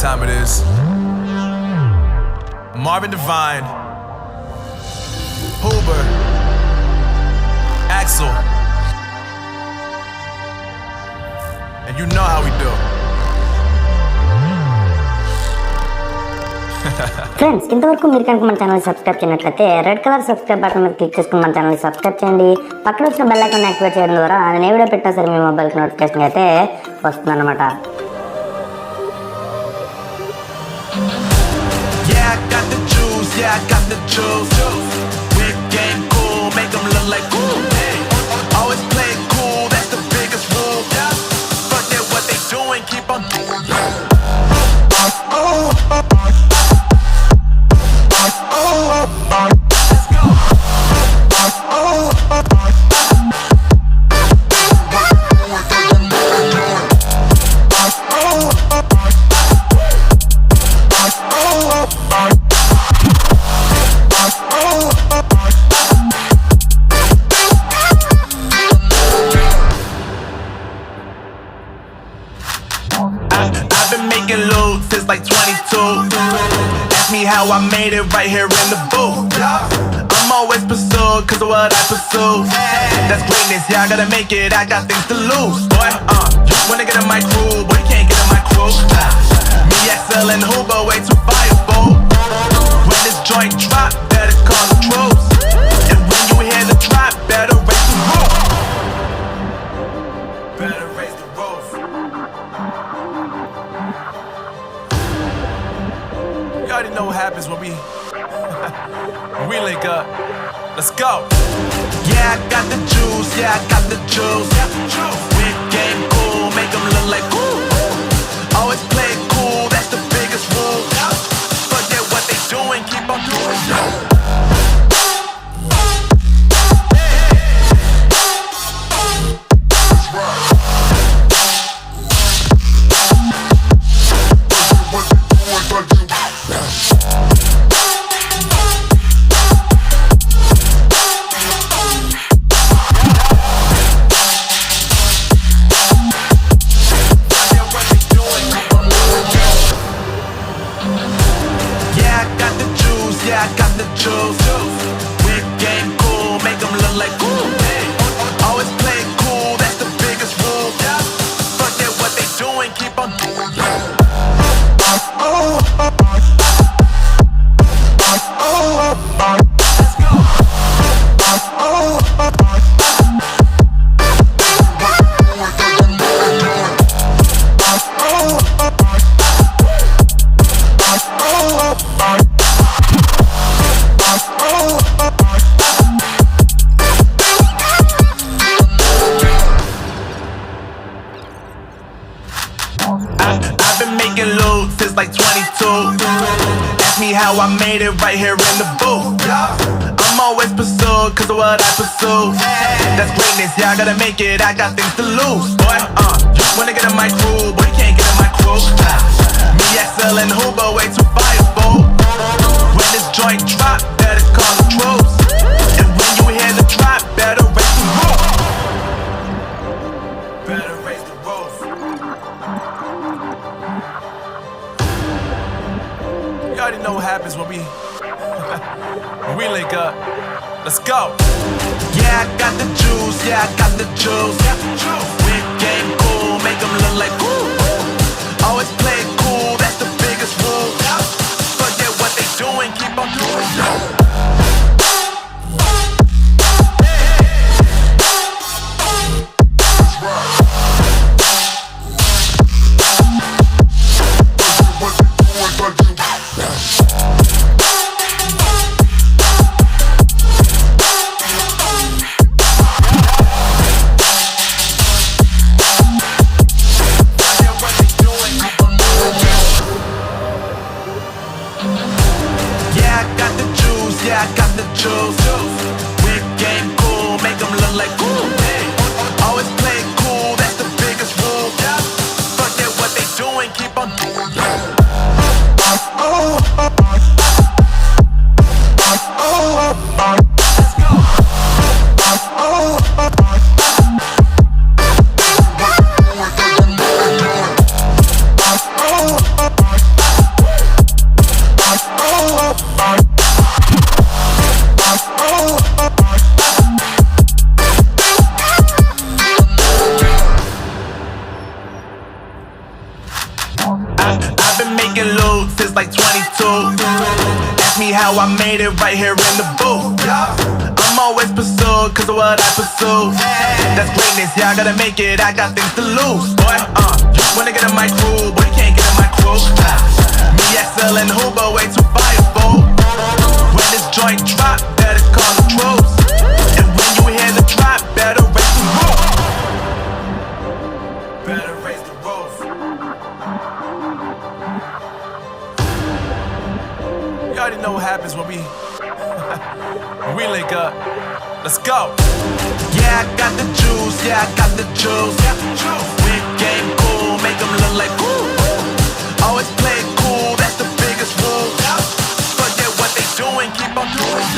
time it is. Marvin Devine, Huber, Axel, and you know how we do. Friends, ఇంతవరకు మీరు కనుక మన channel subscribe చేయనట్లయితే red colour subscribe button మీద click చేసుకుని మన ఛానల్ సబ్స్క్రైబ్ చేయండి. పక్కన వచ్చిన బెల్ ఐకాన్ యాక్టివేట్ చేయడం ద్వారా నేను ఏ వీడియో పెట్టినా సరే మీ మొబైల్కి నోటిఫికేషన్ అయితే వస్తుందన్నమాట. Yeah, I got the juice, yeah, I got the juice. Whip game cool, make them look like cool. Always play cool, that's the biggest rule. Forget what they doing, keep on doing. I've been making loot since like 22. Ask me how I made it right here in the booth. I'm always pursued cause of what I pursue. That's greatness, yeah, I gotta make it, I got things to lose. Boy, wanna get in my crew, boy, you can't get in my crew. Me, XL and Huber, way too fireball. When this joint drop, better call the troops. And when you hear the drop, better raise the roof. Better raise the roof. You already know what happens when we link up. Let's go. Yeah, I got the juice. Yeah, I got the juice. Whip game cool, make them look like cool. Always play cool, that's the biggest rule. Forget what they doing, keep on doing. Yeah, I got the juice. Whip game cool, make them look like cool. Always play cool, that's the biggest rule. Forget what they doing, keep on doing. Let's go. I've been making loot since like 22. Ask me how I made it right here in the booth. I'm always pursued cause of what I pursue. That's greatness, yeah, I gotta make it, I got things to lose. Boy, wanna get in my crew, boy, you can't get in my crew. Me, XL and Huber, way too fireball. When this joint drop, better call the troops. And when you hear the drop, better raise the roof. Better raise the roof. You already know what happens when we link up. Let's go. Yeah, I got the juice. Yeah, I got the juice. Whip game cool, make them look like cool. Always play cool, that's the biggest rule. Forget what they doing, keep on doing. Yeah, I got the juice. Whip game cool, make them look like cool. Always play cool, that's the biggest rule. Forget what they doing, keep on doing. Let's go. I made it right here in the booth. I'm always pursued cause of what I pursue. That's greatness, yeah, I gotta make it, I got things to lose. Boy, wanna get in my crew, but you can't get in my crew. Me, XL and Huber, way too fireable. When this joint drop, better call the troops. And when you hear the drop, better raise the roof. Better raise the roof. You already know what happens when we link up. Let's go. Yeah, I got the juice. Yeah, I got the juice. Big game cool, make them look like cool. Always play it cool, that's the biggest rule. Forget what they doing, keep on doing.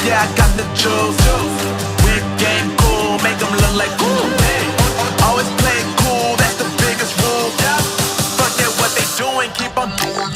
Yeah, I got the juice. Big game cool, make them look like cool. Always play it cool, that's the biggest rule. Forget what they doing, keep on doing.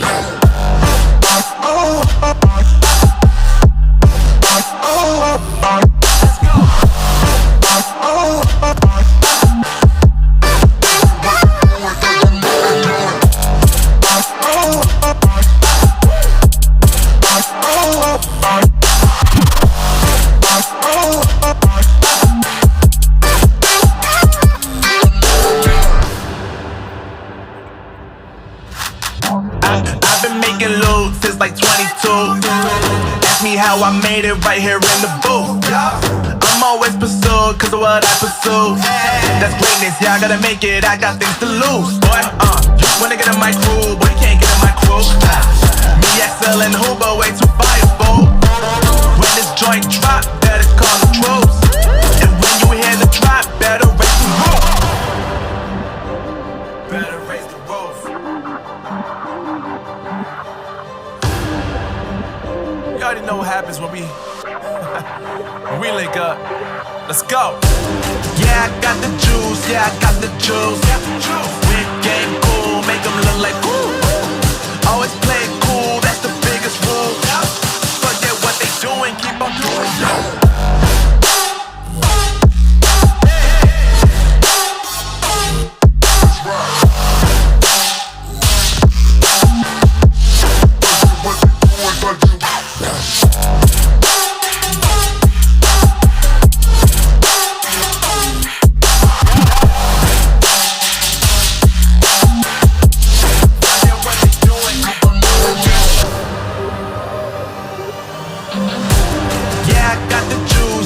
I've been making loot since like 22. Ask me how I made it right here in the booth. I'm always pursued cause of what I pursue. That's greatness, yeah, I gotta make it, I got things to lose. Boy, wanna get in my crew, but you can't get in my crew. Me, XL and Huber, way too fireable. When this joint drop, better call the troops. And when you hear the drop, better raise the roof. Better raise the roof. You already know what happens when we link up. Let's go. Yeah, I got the juice. Yeah, I got the juice. Big game cool, make them look like cool. Always play it cool, that's the biggest rule. Forget what they doing, keep on doing.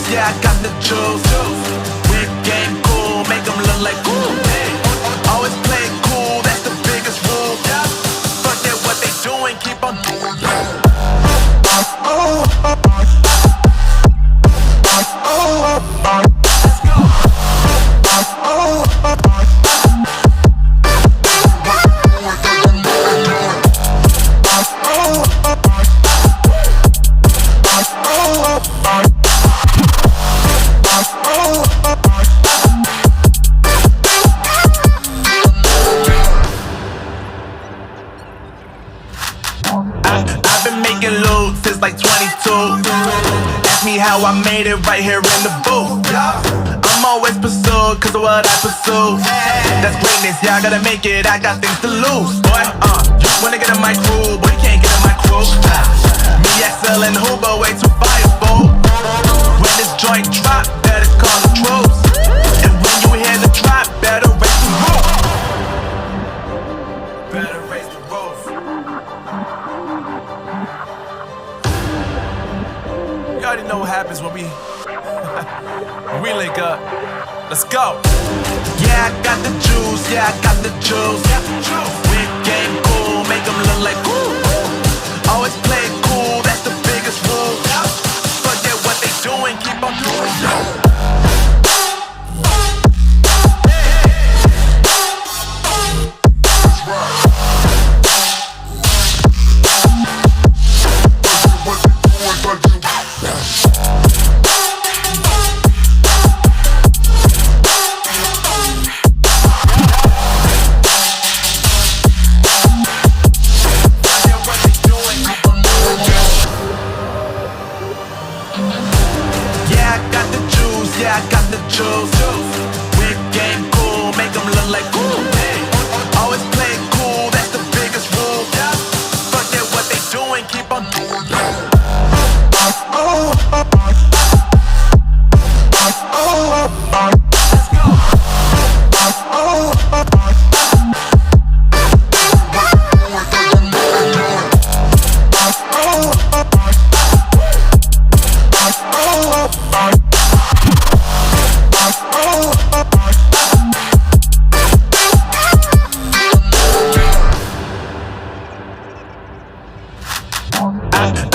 Yeah, I got the juice. Big game cool, make them look like cool. Always play it cool, that's the biggest rule. Forget what they doing, keep on doing. Let's go. I've been making loot since like 22. Ask me how I made it right here in the booth. I'm always pursued cause of what I pursue. That's greatness, yeah, I gotta make it, I got things to lose. Boy, wanna get in my crew, but you can't get in my crew. Me, XL and Huber, way too fireable. When this joint drop, better call the troops. And when you hear the drop, better raise the roof. Better raise the roof. You already know what happens when we link up. Let's go. Yeah, I got the juice. Yeah, I got the juice. Big game cool, make them look like cool. Always play it cool, that's the biggest rule. Forget what they doing, keep on doing. What yeah, I got the juice. Whip game cool, make them look like cool. Always play it cool, that's the biggest rule. Forget what they doing, keep on doing.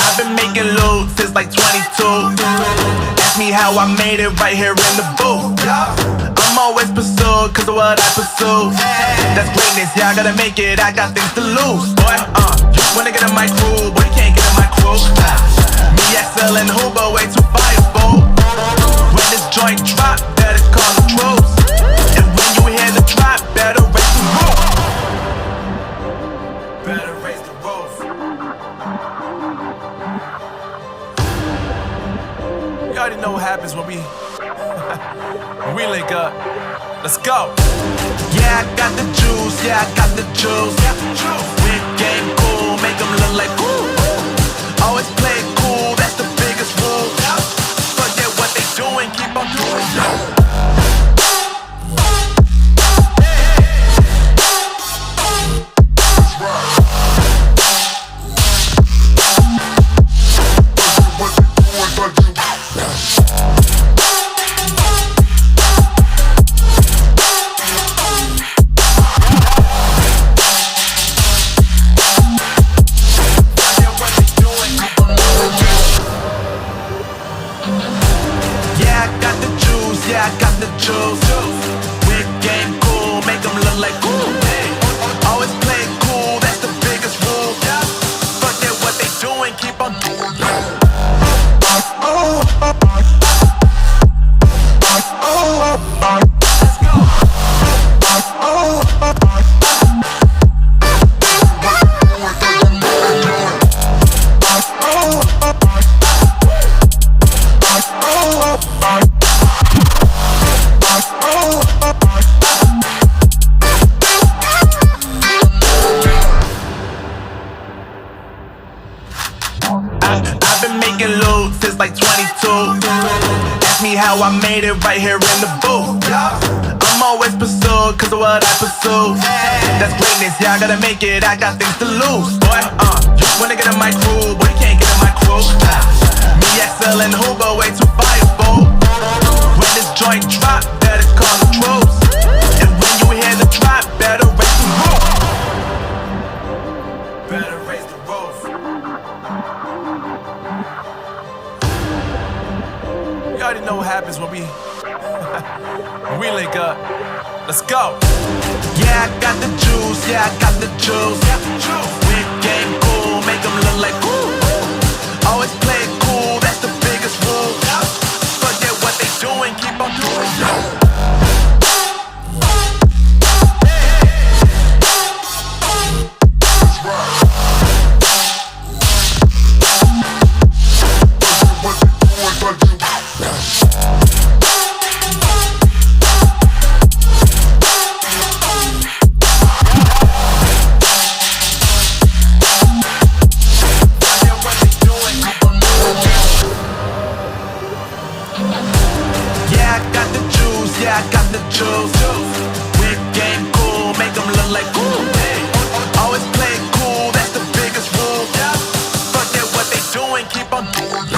I've been making loot since like 22. Ask me how I made it right here in the booth. I'm always pursued cause of what I pursue. That's greatness, yeah, I gotta make it, I got things to lose. Boy, you wanna get in my crew, but you can't get in my crew. Me, XL and Huber, way too fireable. When this joint drop, better call the troops. And when you hear the drop, better raise the roof. Better raise the roof. You already know what happens when we link up. Let's go. Yeah, I got the juice. Yeah, I got the juice. Whip game cool, make them look like cool. Always play it cool, that's the biggest rule. Forget what they doing, keep on doing. Yeah, I got the juice, yeah, I got the juice. Whip game cool, make them look like cool. Always play it cool, that's the biggest rule. Forget what they doing, keep on doing. I've been making loot since like 22. Ask me how I made it right here in the booth. I'm always pursued cause of what I pursue. That's greatness, yeah, I gotta make it, I got things to lose. Boy, you wanna get in my crew, but you can't get in my crew. Me, XL and Huber, way too fireable. When this joint drop, better call the troops. And when you hear the drop, better raise the roof. Better raise the roof. You already know what happens when we link up. Let's go. Yeah, I got the juice. Yeah, I got the juice. Whip game cool, make them look like cool. Always play it cool, that's the biggest rule. Forget what they doing, keep on doing. Yeah, I got the juice, yeah, I got the juice. Whip game cool, make them look like cool. Always play it cool, that's the biggest rule. Forget what they doing, keep on doing.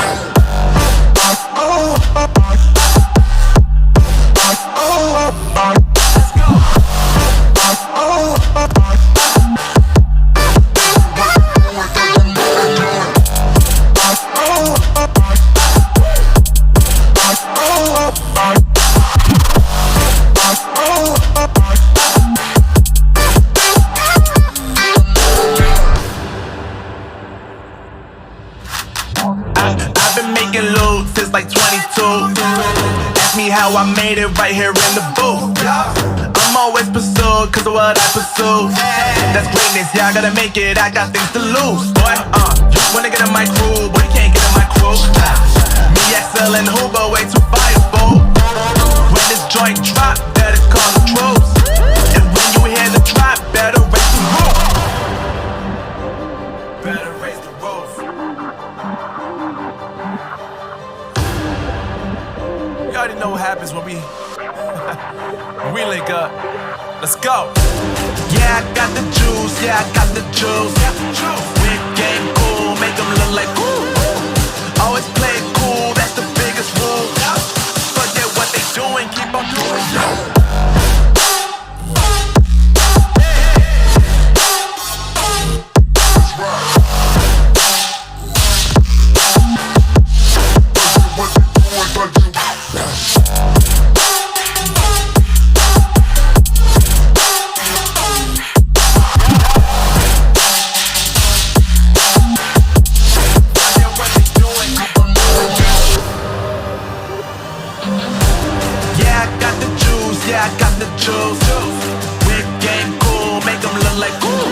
I've been making loot since like 22. Ask me how I made it right here in the booth. I'm always pursued cause of what I pursue. That's greatness, yeah, I gotta make it, I got things to lose. Boy, you wanna get in my crew, but you can't get in my crew. Me, XL and Huber, way too fireable. happens when we link up. Let's go. Yeah, I got the juice. Yeah, I got the juice. Big game cool, make them look like cool. Always play it cool, that's the biggest rule. Forget what they doing, keep on doing. Yeah, I got the juice. Big game cool, make them look like cool.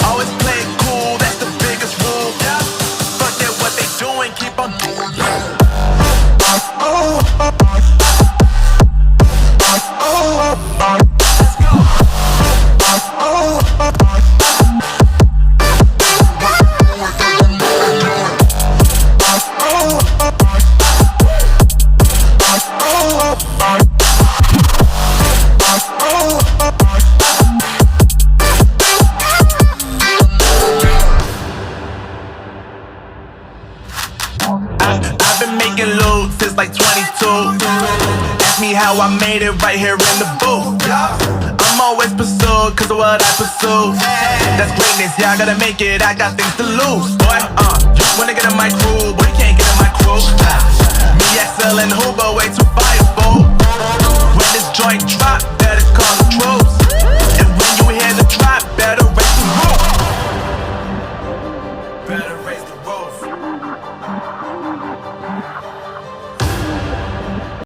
Always play it cool, that's the biggest rule. Forget what they doing, keep on doing. I've been making loot since like 22. Ask me how I made it right here in the booth. I'm always pursued cause of what I pursue. That's greatness, yeah, I gotta make it, I got things to lose. Boy, you wanna get in my crew, but you can't get in my crew. Me, XL and Huber, way too fireable. When this joint drop,